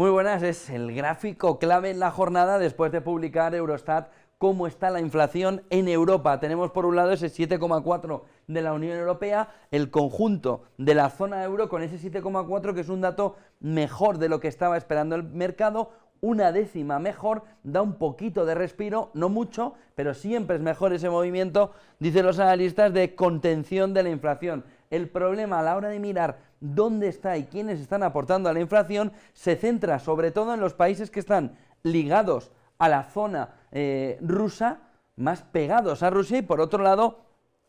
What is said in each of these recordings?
Muy buenas, es el gráfico clave en la jornada después de publicar Eurostat cómo está la inflación en Europa. Tenemos por un lado ese 7,4 de la Unión Europea, el conjunto de la zona euro con ese 7,4 que es un dato mejor de lo que estaba esperando el mercado, una décima mejor, da un poquito de respiro, no mucho, pero siempre es mejor ese movimiento, dicen los analistas, de contención de la inflación. El problema a la hora de mirar dónde está y quiénes están aportando a la inflación se centra sobre todo en los países que están ligados a la zona rusa, más pegados a Rusia, y por otro lado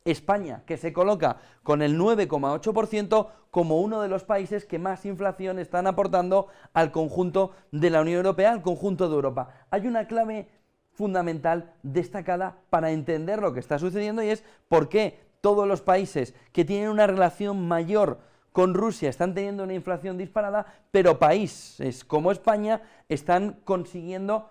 España, que se coloca con el 9,8% como uno de los países que más inflación están aportando al conjunto de la Unión Europea, al conjunto de Europa. Hay una clave fundamental destacada para entender lo que está sucediendo y es por qué todos los países que tienen una relación mayor con Rusia están teniendo una inflación disparada, pero países como España están consiguiendo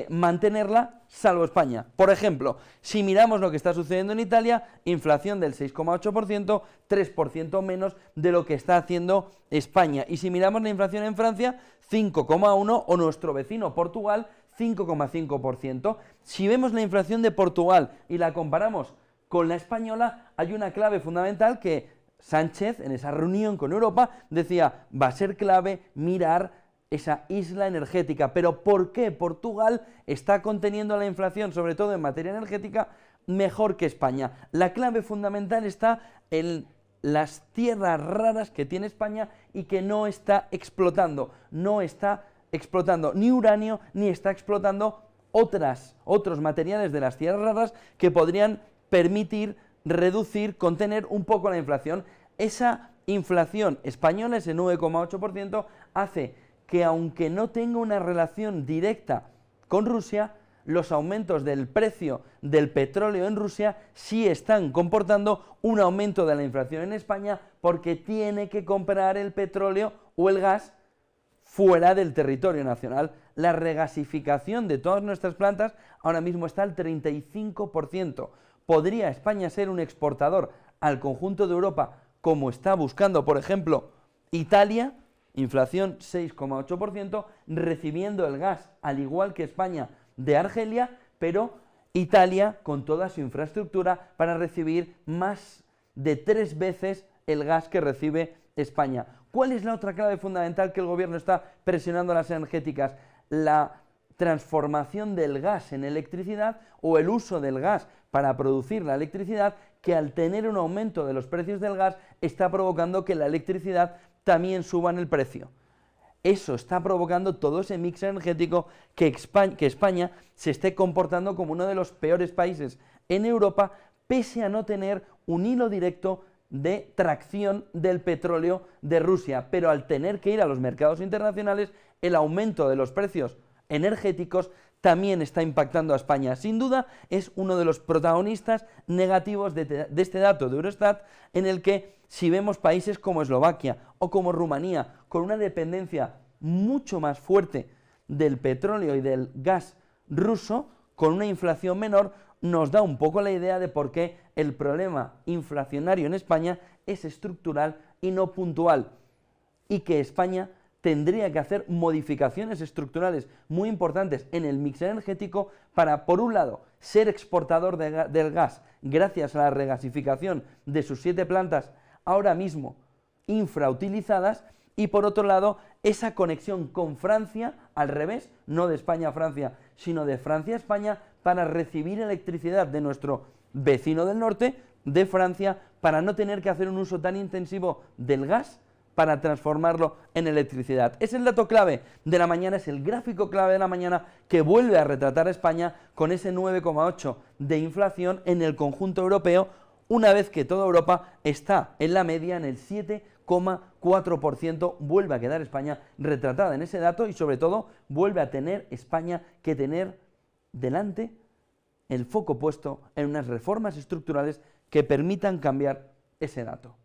mantenerla, salvo España. Por ejemplo, si miramos lo que está sucediendo en Italia, inflación del 6,8%, 3% menos de lo que está haciendo España. Y si miramos la inflación en Francia, 5,1%, o nuestro vecino Portugal, 5,5%. Si vemos la inflación de Portugal y la comparamos con la española, hay una clave fundamental que Sánchez, en esa reunión con Europa, decía, va a ser clave mirar esa isla energética. ¿Pero por qué Portugal está conteniendo la inflación, sobre todo en materia energética, mejor que España? La clave fundamental está en las tierras raras que tiene España y que no está explotando. No está explotando ni uranio, ni está explotando otros materiales de las tierras raras que podrían permitir reducir, contener un poco la inflación. Esa inflación española, ese 9,8%, hace que aunque no tenga una relación directa con Rusia, los aumentos del precio del petróleo en Rusia sí están comportando un aumento de la inflación en España, porque tiene que comprar el petróleo o el gas fuera del territorio nacional. La regasificación de todas nuestras plantas ahora mismo está al 35%. ¿Podría España ser un exportador al conjunto de Europa, como está buscando, por ejemplo, Italia? Inflación 6,8%, recibiendo el gas, al igual que España, de Argelia, pero Italia con toda su infraestructura para recibir más de 3 veces el gas que recibe España. ¿Cuál es la otra clave fundamental que el gobierno está presionando a las energéticas? La transformación del gas en electricidad, o el uso del gas para producir la electricidad, que al tener un aumento de los precios del gas está provocando que la electricidad también suba en el precio. Eso está provocando todo ese mix energético que España se esté comportando como uno de los peores países en Europa, pese a no tener un hilo directo de tracción del petróleo de Rusia, pero al tener que ir a los mercados internacionales, el aumento de los precios energéticos también está impactando a España. Sin duda es uno de los protagonistas negativos de este dato de Eurostat, en el que si vemos países como Eslovaquia o como Rumanía, con una dependencia mucho más fuerte del petróleo y del gas ruso, con una inflación menor, nos da un poco la idea de por qué el problema inflacionario en España es estructural y no puntual, y que España tendría que hacer modificaciones estructurales muy importantes en el mix energético para, por un lado, ser exportador del gas gracias a la regasificación de sus 7 plantas ahora mismo infrautilizadas, y por otro lado, esa conexión con Francia, al revés, no de España a Francia, sino de Francia a España, para recibir electricidad de nuestro vecino del norte, de Francia, para no tener que hacer un uso tan intensivo del gas para transformarlo en electricidad. Es el dato clave de la mañana, es el gráfico clave de la mañana, que vuelve a retratar a España con ese 9,8 de inflación en el conjunto europeo, una vez que toda Europa está en la media, en el 7,4%, vuelve a quedar España retratada en ese dato, y sobre todo vuelve a tener España que tener delante el foco puesto en unas reformas estructurales que permitan cambiar ese dato.